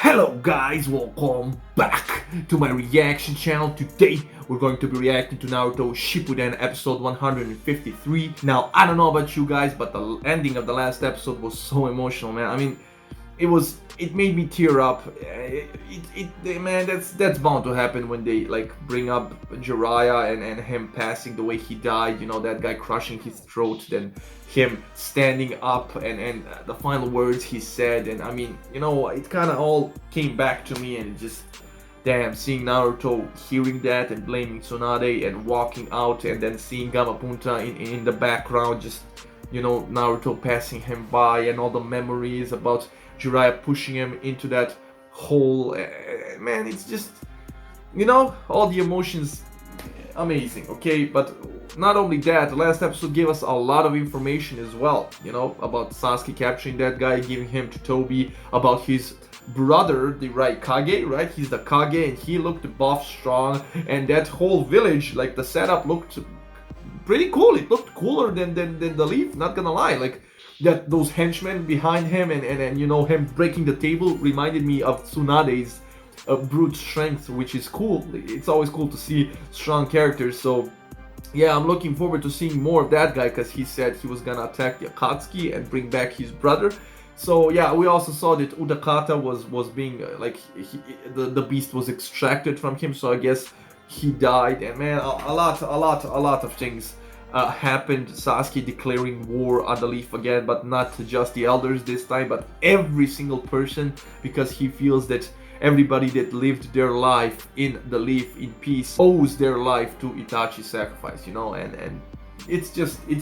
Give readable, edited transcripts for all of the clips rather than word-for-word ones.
Hello guys, welcome back to my reaction channel. Today we're going to be reacting to Naruto Shippuden episode 153. Now I don't know about you guys, but the ending of the last episode was so emotional, man. I mean, it made me tear up. Man, that's bound to happen when they like bring up Jiraiya and him passing the way he died. You know, that guy crushing his throat, then him standing up and the final words he said. And I mean, you know, it kind of all came back to me, and it just damn, seeing Naruto hearing that and blaming Tsunade and walking out, and then seeing Gamapunta in the background, just, you know, Naruto passing him by, and all the memories about Jiraiya pushing him into that hole. Man, it's just, you know, all the emotions, amazing, okay? But not only that, the last episode gave us a lot of information as well, you know, about Sasuke capturing that guy, giving him to Tobi, about his brother, the Kage, right? He's the Kage, and he looked buff, strong, and that whole village, like the setup looked pretty cool. It looked cooler than the Leaf, not gonna lie. Like that, those henchmen behind him, and you know, him breaking the table reminded me of Tsunade's brute strength, which is cool. It's always cool to see strong characters. So yeah, I'm looking forward to seeing more of that guy, because he said he was gonna attack the Akatsuki and bring back his brother. So yeah, we also saw that Udakata was being the beast was extracted from him. So I guess he died, and man, a lot of things happened. Sasuke declaring war on the Leaf again, but not just the elders this time, but every single person, because he feels that everybody that lived their life in the Leaf in peace owes their life to Itachi's sacrifice, you know. And it's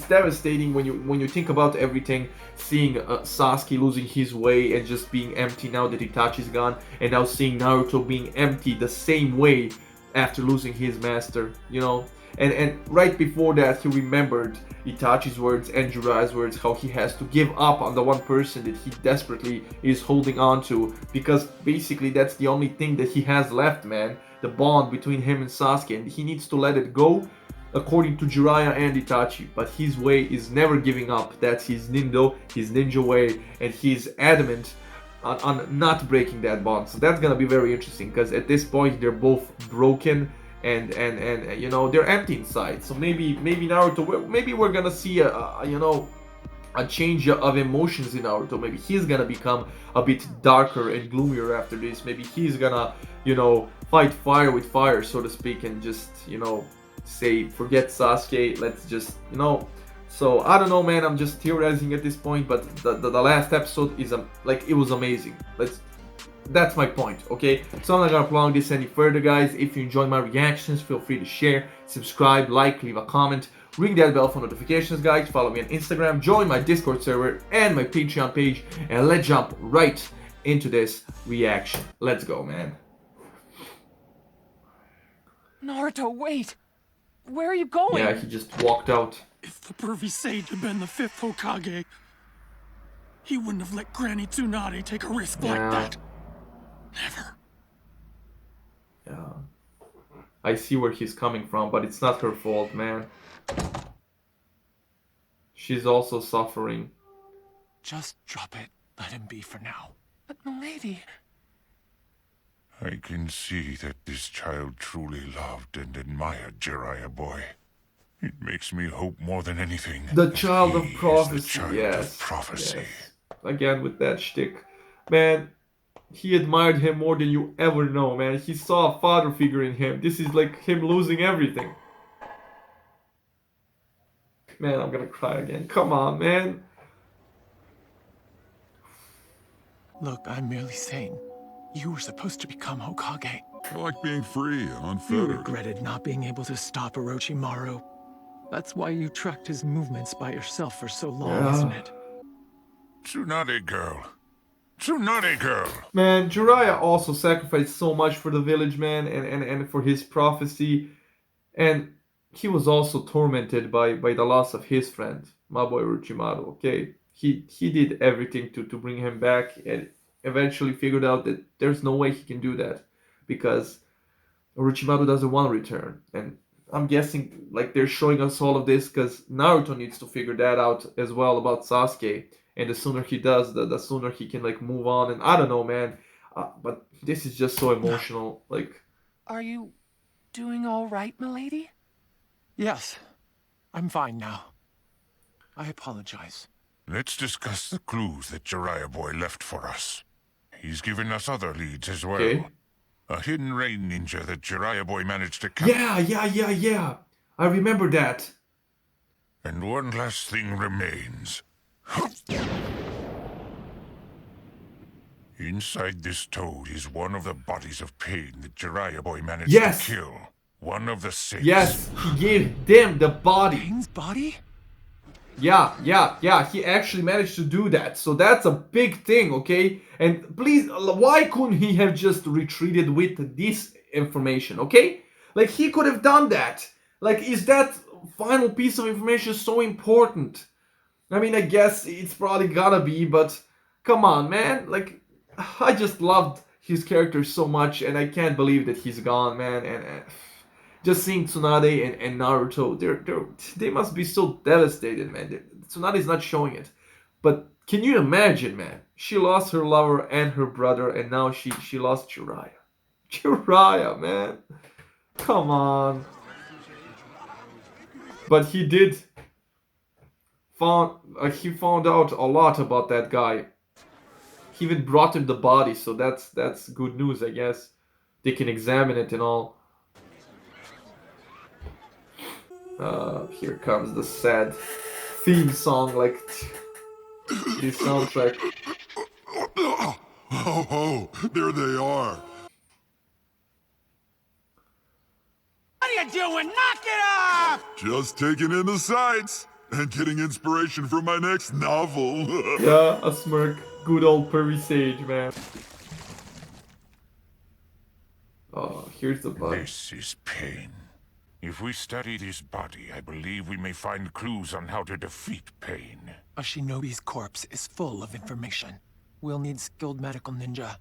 devastating when you think about everything, seeing Sasuke losing his way and just being empty now that Itachi's gone, and now seeing Naruto being empty the same way after losing his master, you know. And right before that, he remembered Itachi's words and Jiraiya's words, how he has to give up on the one person that he desperately is holding on to, because basically that's the only thing that he has left, man, the bond between him and Sasuke, and he needs to let it go, according to Jiraiya and Itachi. But his way is never giving up. That's his ninja way, and he's adamant on not breaking that bond. So that's gonna be very interesting, because at this point they're both broken, and you know, they're empty inside. So maybe Naruto, maybe we're gonna see a change of emotions in Naruto. Maybe he's gonna become a bit darker and gloomier after this. Maybe he's gonna, you know, fight fire with fire, so to speak, and just, you know, say forget Sasuke, let's just, you know. So I don't know, man, I'm just theorizing at this point, but the last episode is like, it was amazing. That's my point, okay? So I'm not gonna prolong this any further, guys. If you enjoy my reactions, feel free to share, subscribe, like, leave a comment, ring that bell for notifications, guys. Follow me on Instagram, join my Discord server and my Patreon page, and let's jump right into this reaction. Let's go, man. Naruto, wait! Where are you going? Yeah, he just walked out. If the pervy sage had been the fifth Hokage, he wouldn't have let Granny Tsunade take a risk like that. Never. Yeah. I see where he's coming from, but it's not her fault, man. She's also suffering. Just drop it. Let him be for now. But milady... I can see that this child truly loved and admired Jiraiya boy. It makes me hope more than anything. The child of prophecy, the child yes. of prophecy. Yes. Again with that shtick. Man, he admired him more than you ever know, man. He saw a father figure in him. This is like him losing everything. Man, I'm gonna cry again. Come on, man. Look, I'm merely saying, you were supposed to become Hokage. I like being free and You unfettered. regretted not being able to stop Orochimaru. That's why you tracked his movements by yourself for so long, isn't it? Tsunade girl. Tsunade girl. Man, Jiraiya also sacrificed so much for the village, man, and for his prophecy. And he was also tormented by the loss of his friend, my boy Orochimaru, okay? He did everything to bring him back, and eventually figured out that there's no way he can do that, because Orochimaru doesn't want to return. And I'm guessing like they're showing us all of this because Naruto needs to figure that out as well about Sasuke. And the sooner he does, the sooner he can like move on. And I don't know, man. But this is just so emotional. Like, Are you doing all right, milady? Yes, I'm fine now. I apologize. Let's discuss the clues that Jiraiya boy left for us. He's given us other leads as well. okay. A hidden rain ninja that Jiraiya boy managed to capture. Yeah. I remember that. And one last thing remains. Inside this toad is one of the bodies of pain that Jiraiya boy managed Yes. to kill. One of the 6. Yes, he gave them the body. Pain's body? Yeah. He actually managed to do that. So that's a big thing, okay? And please, why couldn't he have just retreated with this information, okay? Like, he could have done that. Like, is that final piece of information so important? I mean, I guess it's probably gotta be, but come on, man. Like, I just loved his character so much, and I can't believe that he's gone, man. And just seeing Tsunade and Naruto, they must be so devastated, man. Tsunade's not showing it, but can you imagine, man? She lost her lover and her brother, and now she lost Jiraiya. Jiraiya, man, come on. But he did he found out a lot about that guy. He even brought him the body, so that's good news, I guess. They can examine it and all. Here comes the sad theme song, like this soundtrack. Oh, there they are. What are you doing? Knock it off! Just taking in the sights and getting inspiration for my next novel. Yeah, a smirk. Good old Perry Sage, man. Oh, here's the body. This is pain. If we study this body, I believe we may find clues on how to defeat pain. A shinobi's corpse is full of information. We'll need skilled medical ninja,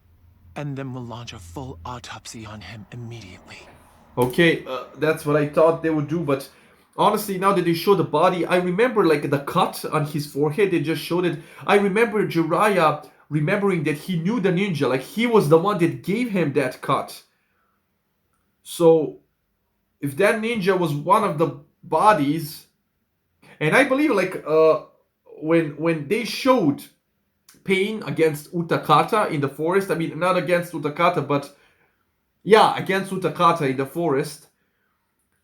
and then we'll launch a full autopsy on him immediately. Okay, that's what I thought they would do, but honestly, now that they show the body, I remember like the cut on his forehead, they just showed it. I remember Jiraiya remembering that he knew the ninja, like he was the one that gave him that cut. So, if that ninja was one of the bodies, and I believe like when they showed Pain against Utakata in the forest, I mean not against Utakata, but yeah, against Utakata in the forest,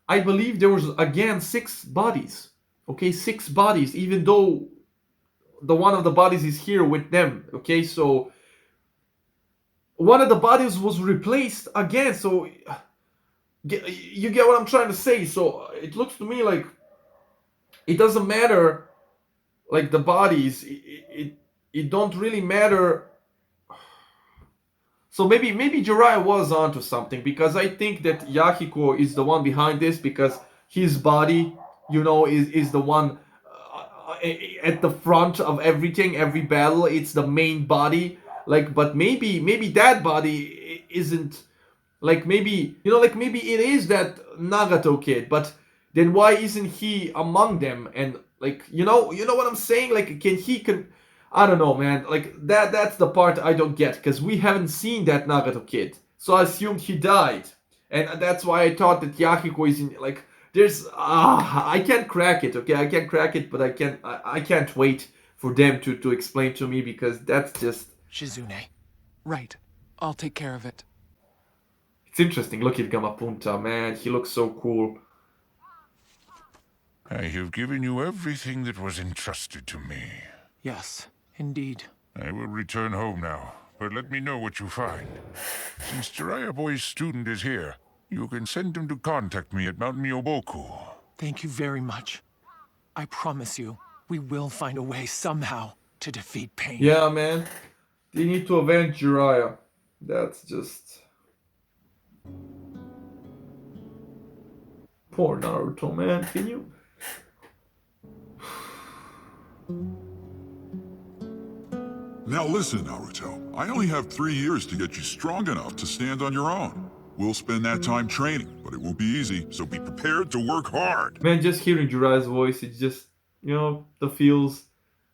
I believe there was again 6 bodies. Okay, 6 bodies, even though the one of the bodies is here with them. Okay, so one of the bodies was replaced again. So you get what I'm trying to say. So it looks to me like it doesn't matter, like the bodies. It don't really matter. So maybe Jiraiya was onto something, because I think that Yahiko is the one behind this, because his body, you know, is the one at the front of everything, every battle. It's the main body. Like, but maybe that body isn't, like, maybe, you know, like maybe it is that Nagato kid, but then why isn't he among them? And like, you know what I'm saying? Like, I don't know, man. Like that's the part I don't get, because we haven't seen that Nagato kid. So I assumed he died. And that's why I thought that Yahiko is in, like, there's I can't crack it, okay? I can't crack it, but I can't wait for them to explain to me, because that's just Shizune. Right. I'll take care of it. it's interesting. Look at Gamapunta, man. He looks so cool. I have given you everything that was entrusted to me. Yes, indeed. I will return home now, but let me know what you find. Since Jiraiya boy's student is here, you can send him to contact me at Mount Myoboku. Thank you very much. I promise you, we will find a way somehow to defeat Pain. Yeah, man. They need to avenge Jiraiya. That's just... Poor Naruto, man. Can you... Now listen, Naruto. I only have 3 years to get you strong enough to stand on your own. We'll spend that time training, but it won't be easy, so be prepared to work hard. Man, just hearing Jiraiya's voice, it's just, you know, the feels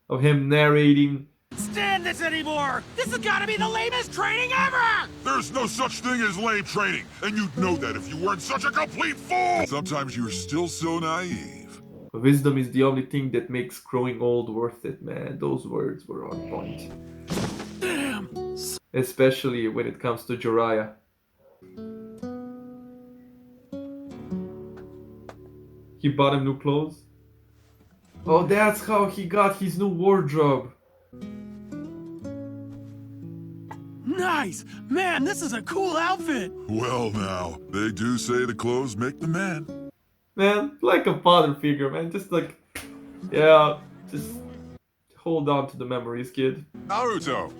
of him narrating stand this anymore! This has got to be the lamest training ever! There's no such thing as lame training, and you'd know that if you weren't such a complete fool! Sometimes you're still so naive. Wisdom is the only thing that makes growing old worth it, man. Those words were on point. Damn! Especially when it comes to Jiraiya. He bought him new clothes. Oh, that's how he got his new wardrobe. Nice! Man, this is a cool outfit! Well now, they do say the clothes make the man. Man, like a father figure, man. Just like, yeah, just hold on to the memories, kid. Naruto!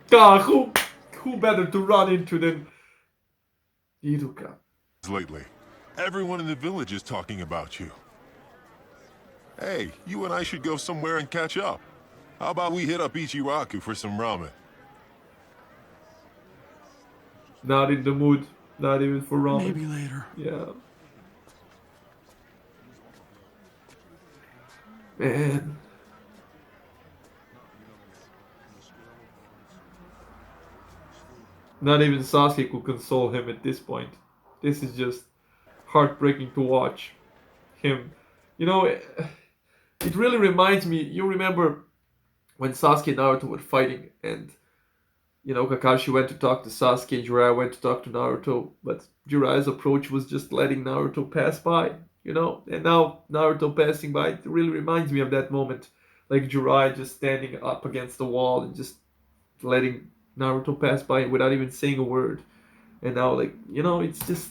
God, who better to run into than Iruka? Lately, everyone in the village is talking about you. Hey, you and I should go somewhere and catch up. How about we hit up Ichiraku for some ramen? Not in the mood. Not even for ramen. Maybe later. Yeah. Man. Not even Sasuke could console him at this point. This is just heartbreaking to watch him. You know, it really reminds me, you remember when Sasuke and Naruto were fighting and, you know, Kakashi went to talk to Sasuke and Jiraiya went to talk to Naruto, but Jiraiya's approach was just letting Naruto pass by, you know, and now Naruto passing by, it really reminds me of that moment, like Jiraiya just standing up against the wall and just letting Naruto pass by without even saying a word, and now, like, you know, it's just,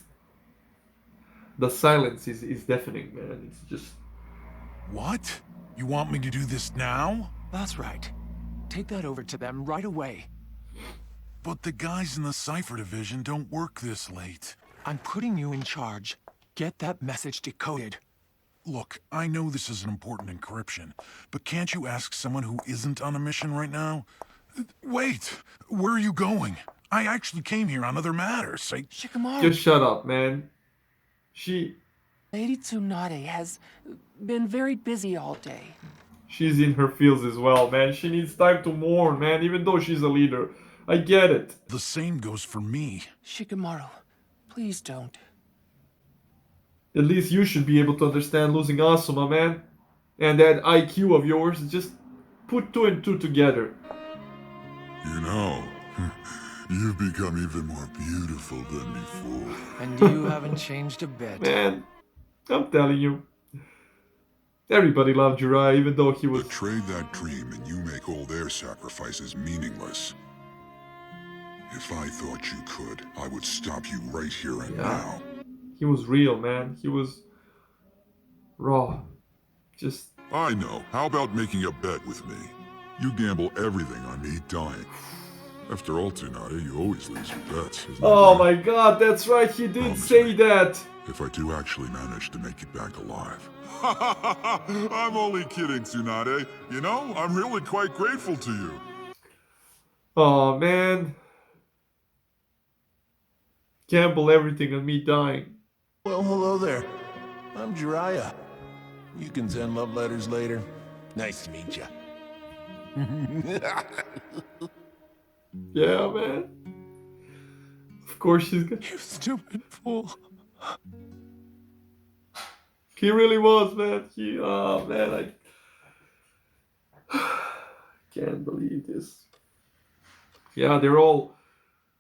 the silence is deafening, man, it's just... What? You want me to do this now? That's right. Take that over to them right away. But the guys in the Cypher Division don't work this late. I'm putting you in charge. Get that message decoded. Look, I know this is an important encryption, but can't you ask someone who isn't on a mission right now? Wait, where are you going? I actually came here on other matters. Shikamaru, Just shut up, man. Lady Tsunade has been very busy all day. She's in her feels as well, man. She needs time to mourn, man, even though she's a leader. I get it. The same goes for me. Shikamaru, please don't. At least you should be able to understand losing Asuma, man. And that IQ of yours, just put two and two together. You know, you've become even more beautiful than before. And you haven't changed a bit. Man, I'm telling you. Everybody loved Jiraiya, even though he was... Betray that dream and you make all their sacrifices meaningless. If I thought you could, I would stop you right here and now. He was real, man. He was... raw. Just... I know. How about making a bet with me? You gamble everything on me dying. After all, Tsunade, you always lose your bets. Isn't Oh it? my god, that's right, he did Promise say me. that! If I do actually manage to make you back alive. I'm only kidding, Tsunade. You know, I'm really quite grateful to you. Oh man. Gamble everything on me dying. Well, hello there. I'm Jiraiya. You can send love letters later. Nice to meet you. Yeah, man. Of course she's gonna... You stupid fool. He really was, man. Oh man, I can't believe this. Yeah, they're all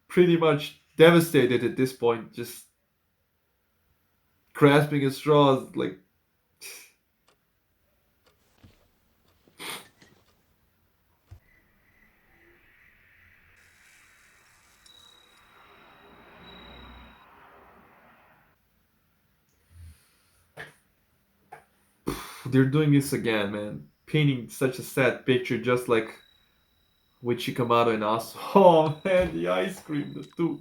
pretty much devastated at this point, just grasping at straws, like... They're doing this again, man. Painting such a sad picture, just like with Shikamaru and Asu. Oh man, the ice cream, the two.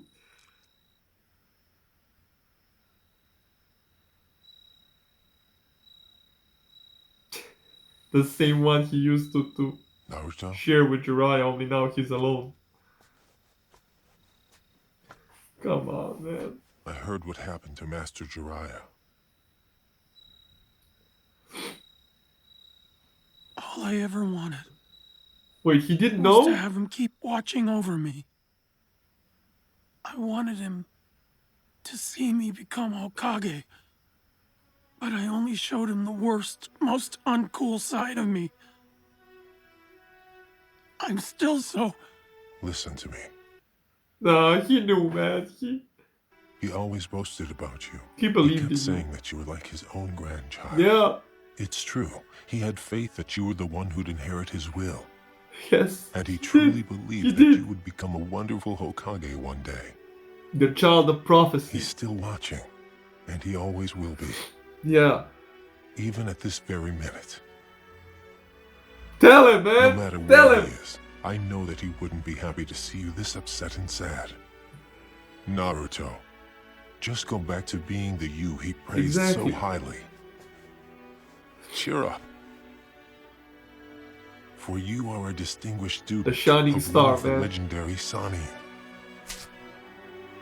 The same one he used to Naruto? share with Jiraiya, only now he's alone. Come on, man. I heard what happened to Master Jiraiya. All I ever wanted Wait, he didn't was to know? have him keep watching over me. I wanted him to see me become Hokage. But I only showed him the worst, most uncool side of me. I'm still so... Listen to me. Nah, he knew, man. He always boasted about you. He He believed kept in saying you. that you were like his own grandchild. Yeah. It's true. He had faith that you were the one who'd inherit his will. Yes. And he did. truly He believed that did. you would become a wonderful Hokage one day. The child of prophecy. He's still watching, and he always will be, Yeah. even at this very minute. Tell him, man. No matter Tell where him. he is, I know that he wouldn't be happy to see you this upset and sad. Naruto, just go back to being the you he praised Exactly. so highly. Cheer up. For you are a distinguished student The shining of star, one of the man. legendary Sanin,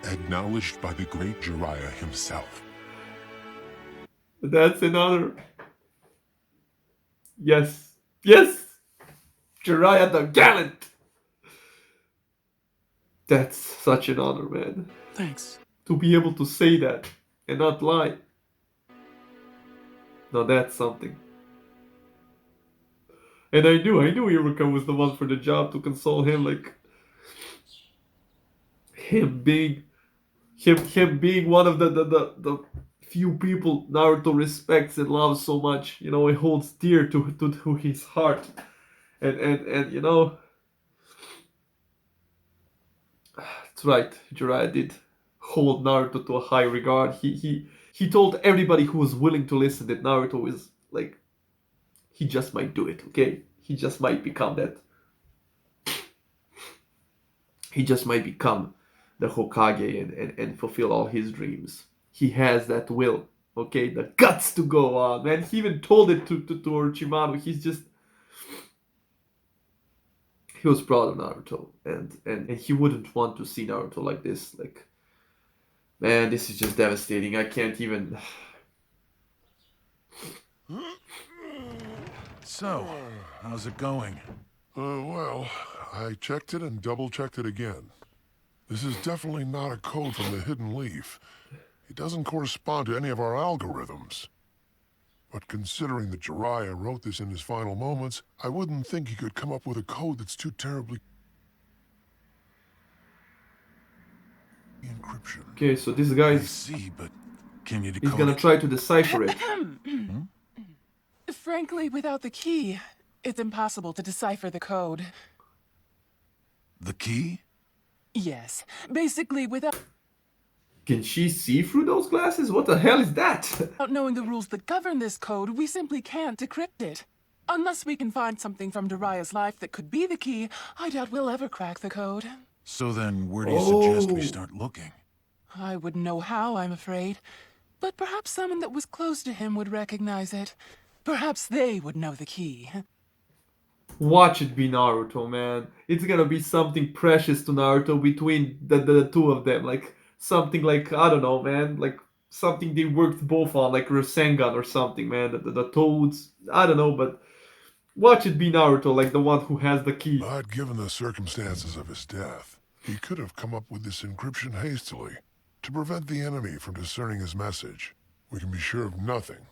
acknowledged by the great Jiraiya himself. That's an honor. Yes. Yes. Jiraiya the Gallant. That's such an honor, man. Thanks. To be able to say that and not lie. Now that's something. And I knew Iruka was the one for the job to console him, like him being one of the few people Naruto respects and loves so much. You know, he holds dear to his heart. And you know, that's right, Jiraiya did hold Naruto to a high regard. He told everybody who was willing to listen that Naruto is like, he just might do it, okay? He just might become that. He just might become the Hokage and fulfill all his dreams. He has that will, okay? The guts to go on, man. He even told it to Orochimaru. He was proud of Naruto. And he wouldn't want to see Naruto like this. Like, man, this is just devastating. I can't even... So, how's it going? Well, I checked it and double-checked it again. This is definitely not a code from the Hidden Leaf. It doesn't correspond to any of our algorithms. But considering that Jiraiya wrote this in his final moments, I wouldn't think he could come up with a code that's too terribly... encryption. Okay, so this I guy's... see, but can you He's decode gonna it? try to decipher it. Frankly, without the key, it's impossible to decipher the code. The key? Yes, basically without Can she see through those glasses? What the hell is that? knowing the rules that govern this code, we simply can't decrypt it. Unless we can find something from Jiraiya's life that could be the key, I doubt we'll ever crack the code. So then, where do you suggest we Oh. start looking? I wouldn't know how, I'm afraid. But perhaps someone that was close to him would recognize it. Perhaps they would know the key. Watch it be Naruto, man. It's gonna be something precious to Naruto between the two of them. Like, something like, I don't know, man. Like, something they worked both on, like Rasengan or something, man. The toads. I don't know, but watch it be Naruto, like the one who has the key. But given the circumstances of his death, he could have come up with this encryption hastily to prevent the enemy from discerning his message. We can be sure of nothing.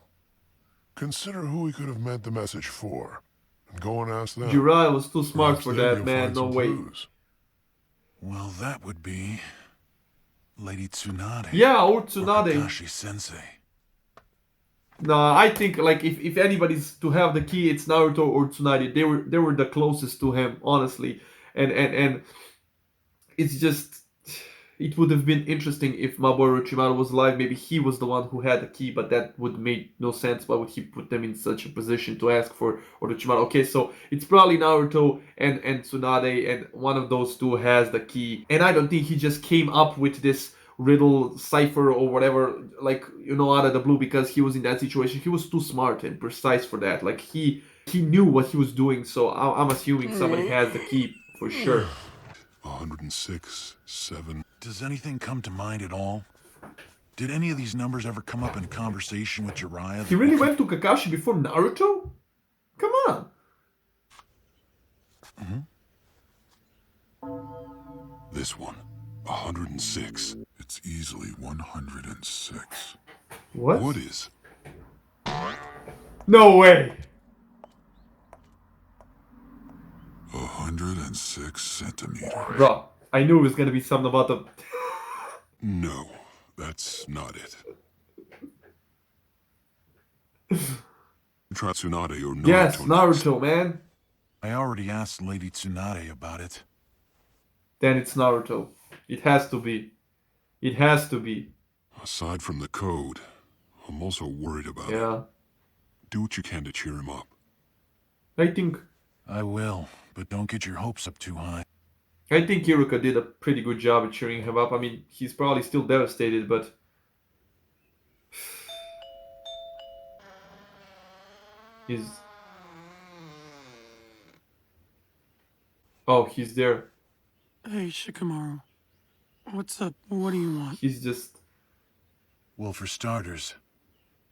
Consider who he could have meant the message for, and go and ask them. Jiraiya was too smart Perhaps for then that, you'll man. find No some way. clues. Well, that would be... Lady Tsunade. Yeah, or Or Tsunade. Kakashi-sensei. No, I think like if anybody's to have the key, it's Naruto or Tsunade. They were the closest to him, honestly. And it's just, it would have been interesting if my boy Orochimaru was alive. Maybe he was the one who had the key, but that would make no sense. Why would he put them in such a position to ask for Orochimaru? Okay, so it's probably Naruto and Tsunade, and one of those two has the key. And I don't think he just came up with this riddle cipher or whatever, like, you know, out of the blue, because he was in that situation. He was too smart and precise for that. Like, he knew what he was doing, so I'm assuming somebody has the key for sure. 106, 7. Does anything come to mind at all? Did any of these numbers ever come up in conversation with Jiraiya? He really went to Kakashi before Naruto? Come on. This one, 106. It's easily 106. What? Wood is. No way! 106 centimeters. Bro, I knew it was gonna be something about the... No, that's not it. Try Tsunade or Naruto Yes, next. Naruto, man. I already asked Lady Tsunade about it. Then it's Naruto. It has to be. It has to be. Aside from the code, I'm also worried about it. Yeah. Do what you can to cheer him up. I think I will, but don't get your hopes up too high. Iruka did a pretty good job at cheering him up. I mean, he's probably still devastated, but... He's... Oh, he's there. Hey, Shikamaru. What's up? What do you want? He's just... Well, for starters,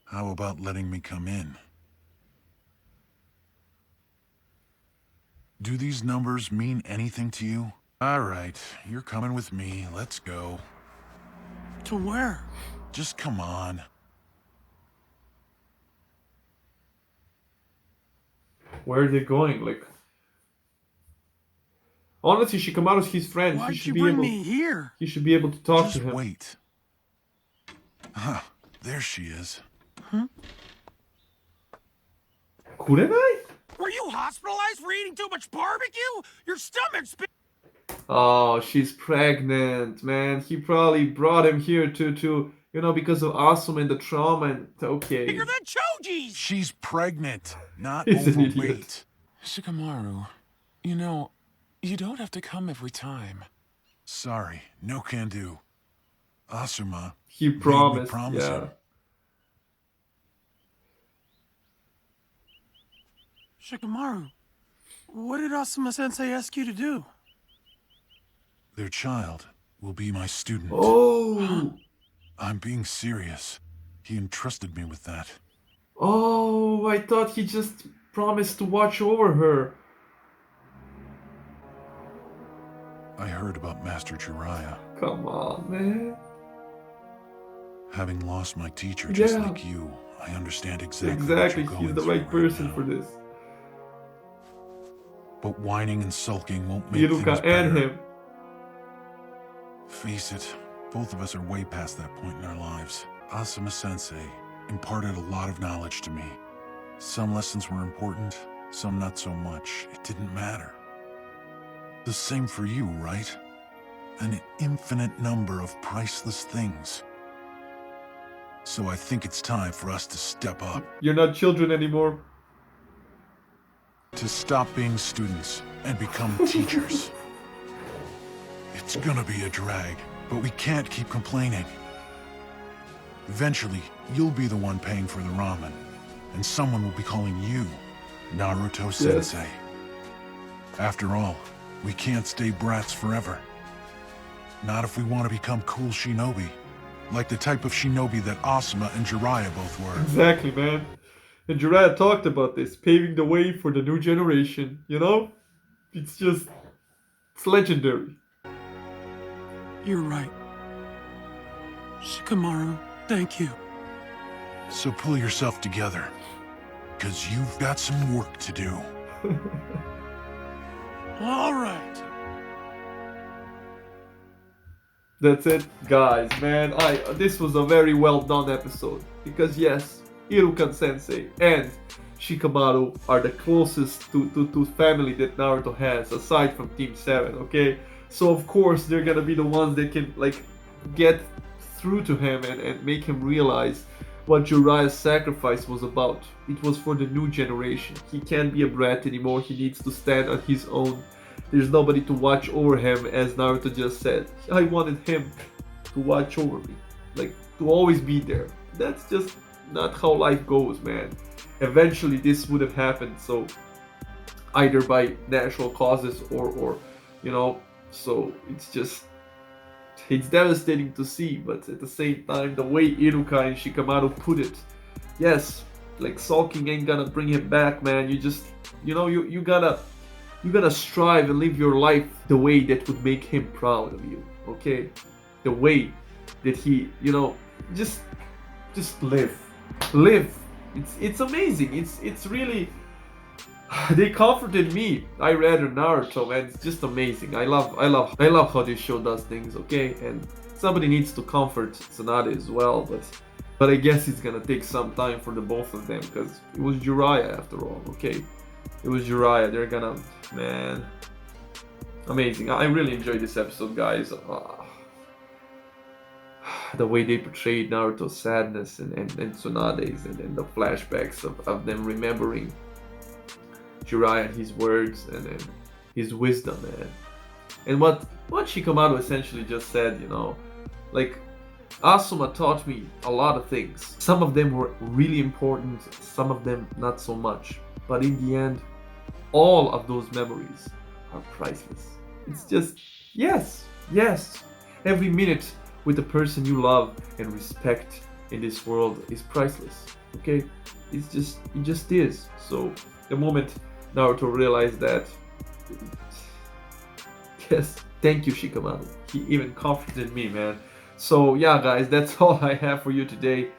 how about letting me come in? Do these numbers mean anything to you? All right, you're coming with me. Let's go. To where? Just come on. Where are they going? Like... Honestly, Shikamaru's his friend. Why'd He should you be bring able... me here? He should be able to talk Just to him. wait. Huh, there she is. Kurenai? Were you hospitalized for eating too much barbecue? Your stomach's been... Oh, she's pregnant, man. He probably brought him here to you know, because of Asuma and the trauma and... Okay. bigger than Choji's! She's pregnant, not He's an overweight. idiot. Shikamaru, you know, you don't have to come every time. Sorry, no can do. Asuma. He made me promised, promise yeah. him. Shikamaru, what did Asuma-sensei ask you to do? Their child will be my student. Oh! I'm being serious. He entrusted me with that. Oh, I thought he just promised to watch over her. I heard about Master Jiraiya. Come on, man. Having lost my teacher just Yeah. like you, I understand exactly Exactly, what you're he's going the through right person now. for this. But whining and sulking won't make things Iruka better. and him. Face it, both of us are way past that point in our lives. Asuma-sensei imparted a lot of knowledge to me. Some lessons were important, some not so much. It didn't matter. The same for you, right? An infinite number of priceless things. So I think it's time for us to step up. You're not children anymore. To stop being students and become teachers. It's gonna be a drag, but we can't keep complaining. Eventually, you'll be the one paying for the ramen, and someone will be calling you Naruto Sensei. After all, we can't stay brats forever. Not if we want to become cool shinobi, like the type of shinobi that Asuma and Jiraiya both were. Exactly, man. And Jiraiya talked about this, paving the way for the new generation, you know? It's just... It's legendary. You're right. Shikamaru, thank you. So pull yourself together, because you've got some work to do. All right. That's it, guys, man. This was a very well done episode. Because yes, Iruka Sensei and Shikamaru are the closest to family that Naruto has, aside from Team 7, okay? So of course they're gonna be the ones that can like get through to him and make him realize what Jiraiya's sacrifice was about. It was for the new generation. He can't be a brat anymore, he needs to stand on his own. There's nobody to watch over him, as Naruto just said. I wanted him to watch over me, like to always be there. That's just not how life goes, man. Eventually this would have happened, so either by natural causes or you know, so it's devastating to see, but at the same time, the way Iruka and Shikamaru put it, yes, like sulking ain't gonna bring him back, man. You just, you know, you gotta you gotta strive and live your life the way that would make him proud of you, okay? The way that he, just live. It's amazing. It's really, they comforted me. I read Naruto, and it's just amazing. I love how this show does things, okay? And somebody needs to comfort Tsunade as well, but I guess it's gonna take some time for the both of them, because it was Jiraiya after all, okay? It was Jiraiya. They're gonna, man, amazing. I really enjoyed this episode, guys. The way they portrayed Naruto's sadness and Tsunade's, and the flashbacks of them remembering Jiraiya and his words and his wisdom, man. And what Shikamaru essentially just said, like, Asuma taught me a lot of things. Some of them were really important, some of them not so much. But in the end, all of those memories are priceless. It's just, yes. Every minute with the person you love and respect in this world is priceless, okay? It just is. So the moment Naruto realized that, yes, thank you, Shikamaru. He even comforted me, man. So yeah, guys, that's all I have for you today.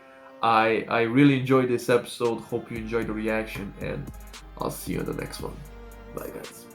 I really enjoyed this episode. Hope you enjoyed the reaction, and I'll see you in the next one. Bye, guys.